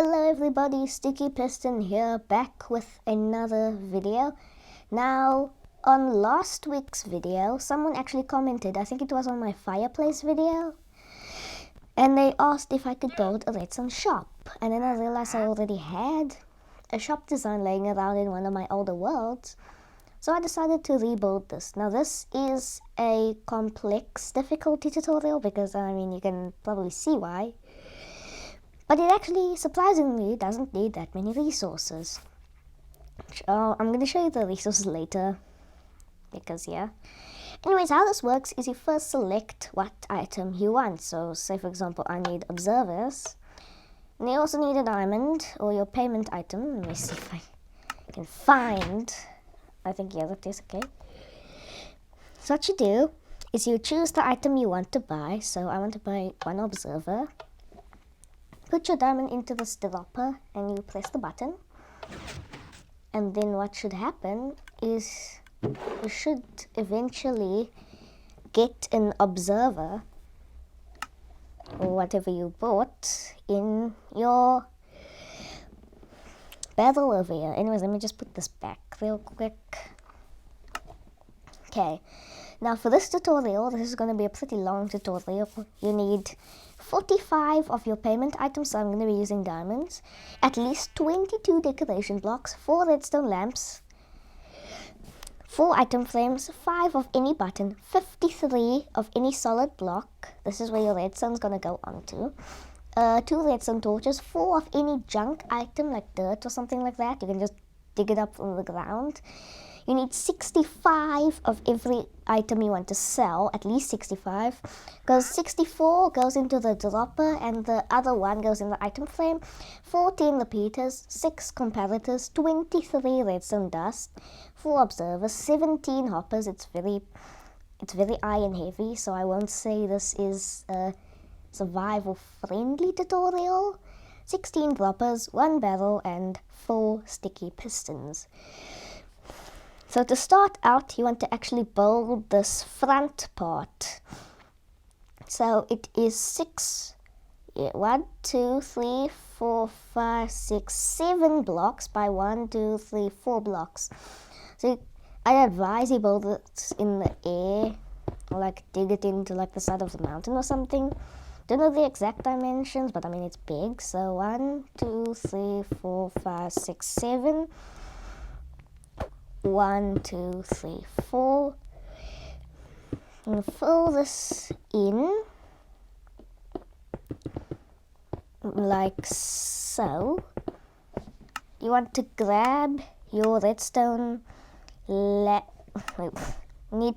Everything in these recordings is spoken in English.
Hello everybody, Sticky Piston here, back with another video. Now, on last week's video, someone actually commented, I think it was on my fireplace video, and they asked if I could build a redstone shop. And then I realized I already had a shop design laying around in one of my older worlds, so I decided to rebuild this. Now this is a complex difficulty tutorial because, you can probably see why. But it actually, surprisingly, doesn't need that many resources. I'm going to show you the resources later, because yeah. Anyways, how this works is you first select what item you want. So say for example, I need observers. And you also need a diamond, or your payment item. Let me see if I can find. I think, yeah, that is okay. So what you do is you choose the item you want to buy. So I want to buy one observer. Put your diamond into this dropper and you press the button. And then what should happen is you should eventually get an observer or whatever you bought in your barrel over here. Anyways, let me just put this back real quick. Okay, now for this tutorial, this is going to be a pretty long tutorial. You need 45 of your payment items, so I'm going to be using diamonds, at least 22 decoration blocks, 4 redstone lamps, 4 item frames, 5 of any button, 53 of any solid block, this is where your redstone's going to go onto, 2 redstone torches, 4 of any junk item like dirt or something like that, you can just dig it up from the ground. You need 65 of every item you want to sell, at least 65, because 64 goes into the dropper and the other one goes in the item frame, 14 repeaters, 6 comparators, 23 redstone dust, 4 observers, 17 hoppers. It's very iron heavy, so I won't say this is a survival friendly tutorial. 16 droppers, 1 barrel, and 4 sticky pistons. So to start out, you want to actually build this front part. So it is 1, 2, 3, 4, 5, 6, 7 blocks by 1, 2, 3, 4 blocks. So I advise you build it in the air, or like dig it into like the side of the mountain or something. Don't know the exact dimensions, but it's big. So 1, 2, 3, 4, 5, 6, 7. 1, 2, 3, 4. And fill this in like so. You want to grab your redstone. Need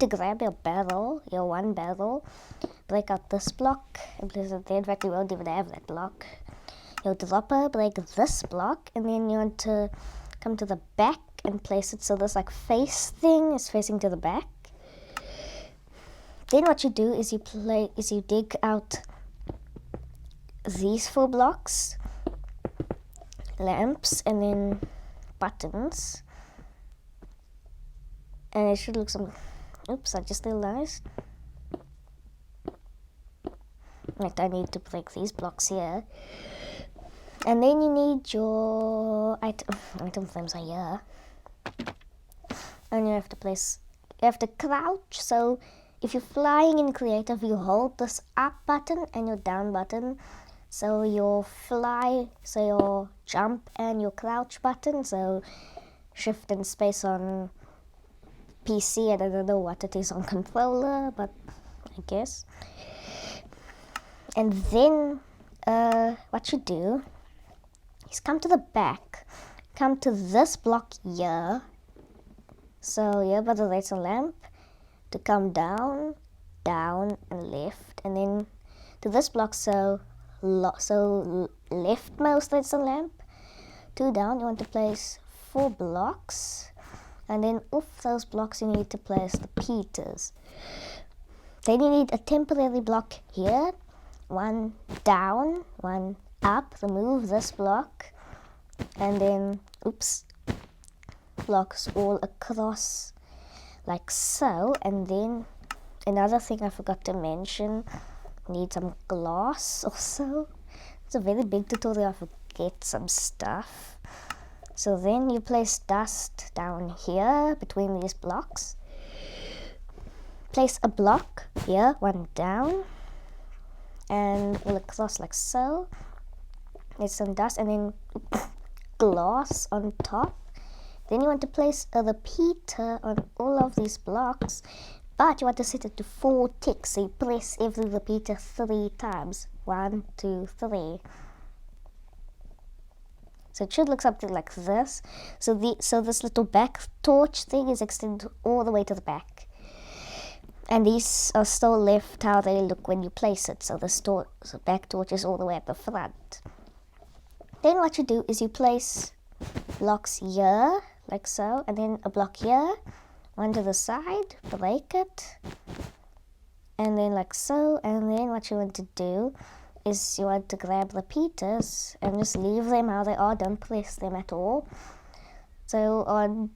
to grab your barrel, your 1 barrel. Break out this block and place it there. In fact, you won't even have that block. Your dropper, break this block, and then you want to come to the back and place it so this like face thing is facing to the back. Then what you do is you dig out these 4 blocks, lamps, and then buttons, and it should look something. Oops, I just realized. Like I need to break these blocks here. And then you need your item frames are here. And you have to crouch. So if you're flying in creative, you hold this up button and your down button. So your jump and your crouch button. So shift and space on PC. I don't know what it is on controller, but I guess. And then what you do is come to the back, come to this block here. So here by the redstone lamp, to come down, down and left, and then to this block. So leftmost redstone lamp, 2 down. You want to place 4 blocks, and then off those blocks you need to place the repeaters. Then you need a temporary block here, 1 down, 1 up. Remove this block, and then blocks all across like so. And then another thing I forgot to mention, need some glass also. It's a very big tutorial. I forget some stuff. So then you place dust down here between these blocks. Place a block here, one down, and all across like so. There's some dust and then glass on top. Then you want to place a repeater on all of these blocks, but you want to set it to 4 ticks. So you press every repeater 3 times. 1, 2, 3. So it should look something like this. So this little back torch thing is extended all the way to the back. And these are still left how they look when you place it. So the back torch is all the way at the front. Then what you do is you place blocks here, like so, and then a block here, one to the side, break it, and then like so. And then what you want to do is you want to grab repeaters and just leave them how they are, don't press them at all. So on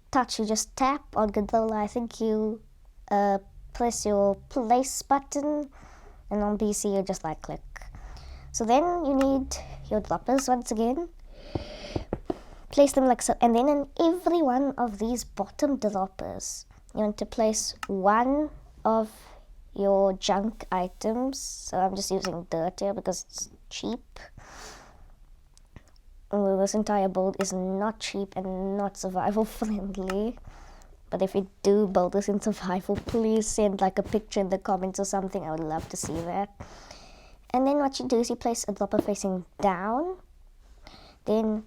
touch you just tap, on controller I think you press your place button, and on PC you just right click. So then you need your droppers once again. Place them like so, and then in every one of these bottom droppers you want to place one of your junk items. So I'm just using dirt here because it's cheap. Well, this entire build is not cheap and not survival friendly. But if you do build this in survival, please send like a picture in the comments or something. I would love to see that. And then what you do is you place a dropper facing down, then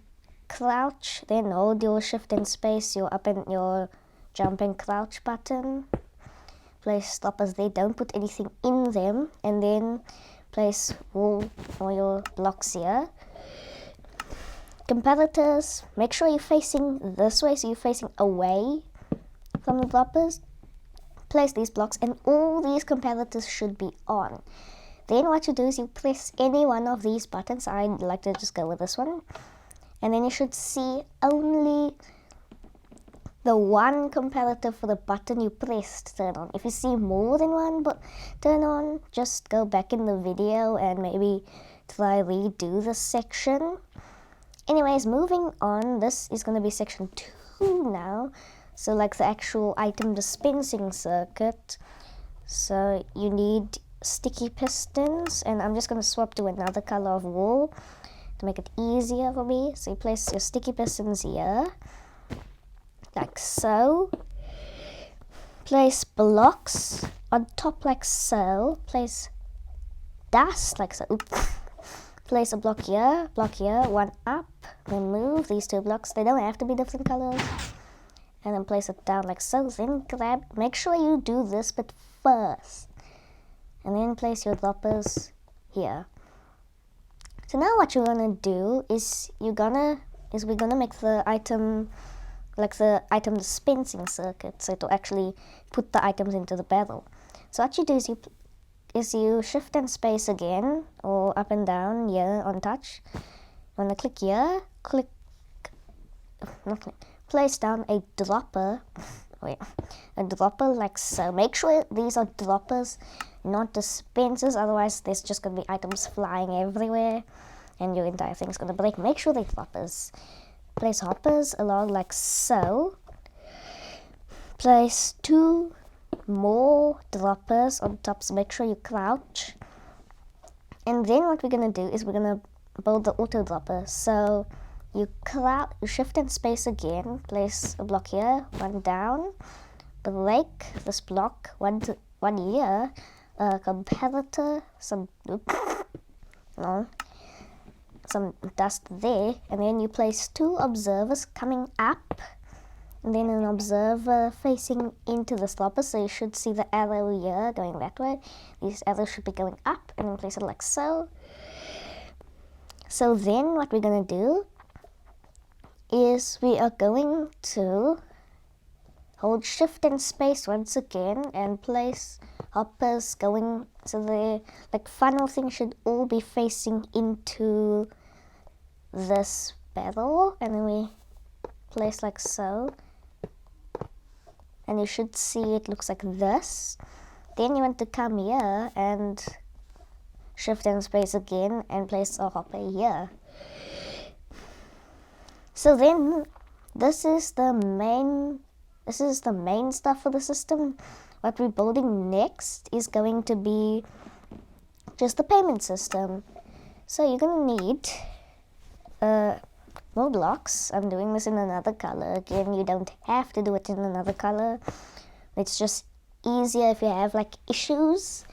crouch, then hold your shift and space, your up and your jump and crouch button. Place droppers there, don't put anything in them, and then place wool or your blocks here. Comparators, make sure you're facing this way, so you're facing away from the droppers. Place these blocks and all these comparators should be on. Then what you do is you press any one of these buttons. I'd like to just go with this one. And then you should see only the one comparator for the button you pressed turn on. If you see more than one but turn on, just go back in the video and maybe try redo this section. Anyways, moving on, this is going to be section 2 now. So like the actual item dispensing circuit. So you need sticky pistons, and I'm just going to swap to another color of wool to make it easier for me. So you place your sticky pistons here, like so. Place blocks on top like so. Place dust like so. Oops. Place a block here, one up. Then move these 2 blocks. They don't have to be different colors. And then place it down like so. Then grab, make sure you do this bit first. And then place your droppers here. So now what you're gonna do is we're gonna make the item like the item dispensing circuit, so to actually put the items into the barrel. So what you do is you shift and space again, or up and down here on touch. You wanna click here, place down a dropper. A dropper like so. Make sure these are droppers, not dispensers, otherwise there's just going to be items flying everywhere and your entire thing's going to break. Make sure they're droppers. Place hoppers along like so. Place 2 more droppers on top, so make sure you crouch. And then what we're going to do is we're going to build the auto dropper. So you shift and space again, place a block here, one down, break this block, one here, comparator, some dust there, and then you place 2 observers coming up, and then an observer facing into the dropper, so you should see the arrow here going that way. These arrows should be going up, and then place it like so. So then what we're going to do is we are going to hold shift and space once again and place hoppers going, so the like funnel thing should all be facing into this barrel, and then we place like so, and you should see it looks like this. Then you want to come here and Shift and space again and place a hopper here. So then this is the main stuff for the system. What we're building next is going to be just the payment system. So you're gonna need more blocks. I'm doing this in another color. Again, you don't have to do it in another color. It's just easier if you have like issues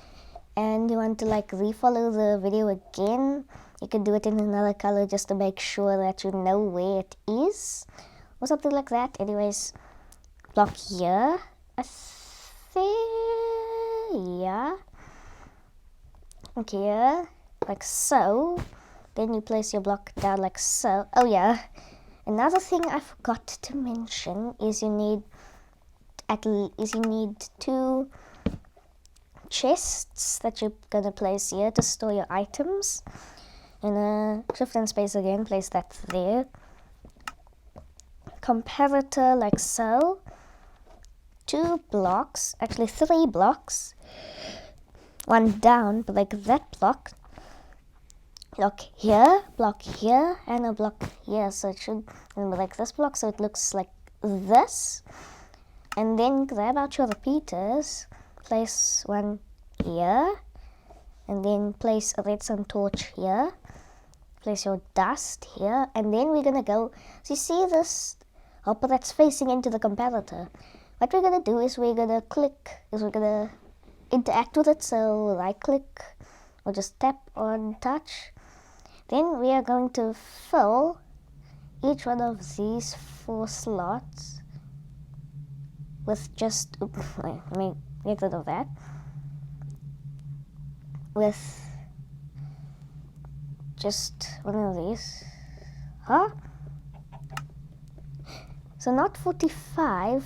and you want to like refollow the video again. You can do it in another color just to make sure that you know where it is or something like that. Anyways, block here. Yeah. Okay, here, like so. Then you place your block down like so. Oh yeah, another thing I forgot to mention is you need two chests that you're gonna place here to store your items. And shift and space again, place that there. Comparator like so. 2 blocks, actually 3 blocks. One down, but like that block. Block here, and a block here. So it should be like this block, so it looks like this. And then grab out your repeaters, place one here, and then place a redstone torch here. Place your dust here, and then we're gonna go. So you see this hopper that's facing into the comparator. What we're gonna do is we're gonna interact with it. So right click or just tap on touch. Then we are going to fill each one of these 4 slots with just, let me get rid of that, with just one of these. Huh? So not 45,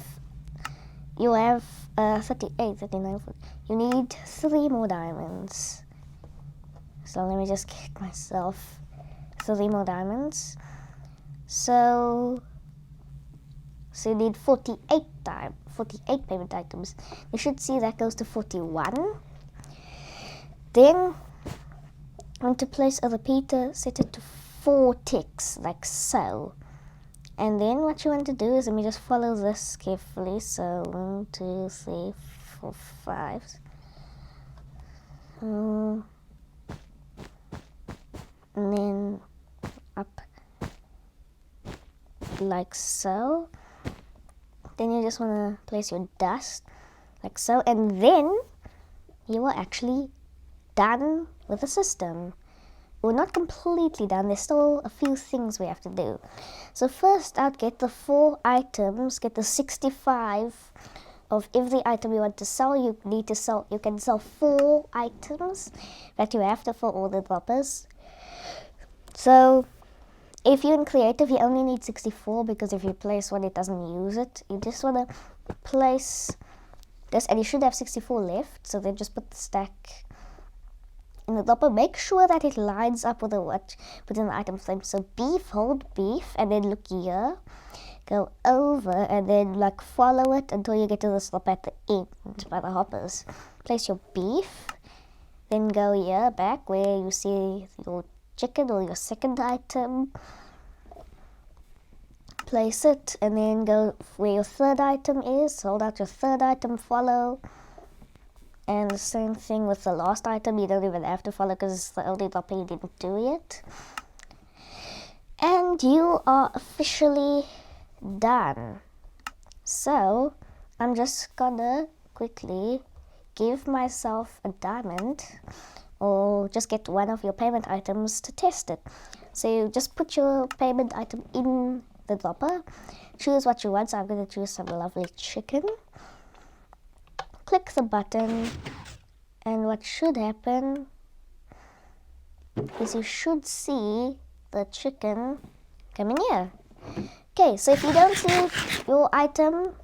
you have 38, 39, 40. You need 3 more diamonds. So let me just get myself 3 more diamonds. So you need 48 payment items. You should see that goes to 41. Then I want to place a repeater, set it to 4 ticks, like so. And then what you want to do is, let me just follow this carefully. So 1, 2, 3, 4, 5. And then up like so. Then you just want to place your dust like so, and then you are actually done with the system. We're not completely done, there's still a few things we have to do. So first out, get the 4 items, get the 65 of every item you want to sell. You can sell 4 items that you have to for all the droppers. So if you're in creative, you only need 64, because if you place one, it doesn't use it. You just want to place this, and you should have 64 left. So then just put the stack in the dropper. Make sure that it lines up with what put in the item frame. So beef, hold beef, and then look here, go over, and then like follow it until you get to the stop at the end by the hoppers. Place your beef, then go here back where you see your chicken or your second item. Place it, and then go where your third item is. Hold out your third item, follow. And the same thing with the last item. You don't even have to follow because it's the only dropper you didn't do yet. And you are officially done. So I'm just gonna quickly give myself a diamond, or just get one of your payment items to test it. So you just put your payment item in the dropper, choose what you want. So I'm going to choose some lovely chicken. Click the button, and what should happen is you should see the chicken come in here. Okay, so if you don't see your item,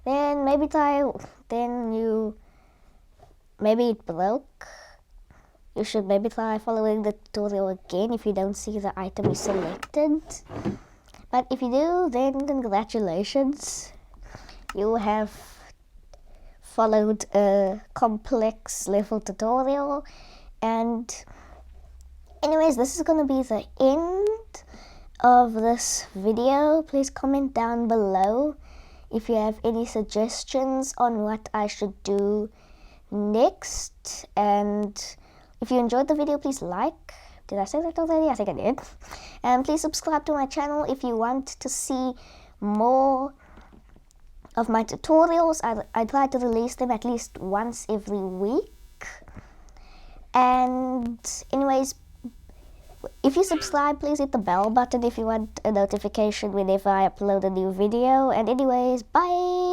then maybe it broke. You should maybe try following the tutorial again if you don't see the item you selected. But if you do, then congratulations. You have followed a complex level tutorial, And anyways, this is going to be the end of this video. Please comment down below if you have any suggestions on what I should do next. And if you enjoyed the video, please like. Did I say that already? I think I did. And please subscribe to my channel if you want to see more of my tutorials. I try to release them at least once every week. And anyways, if you subscribe, please hit the bell button if you want a notification whenever I upload a new video. And anyways, bye!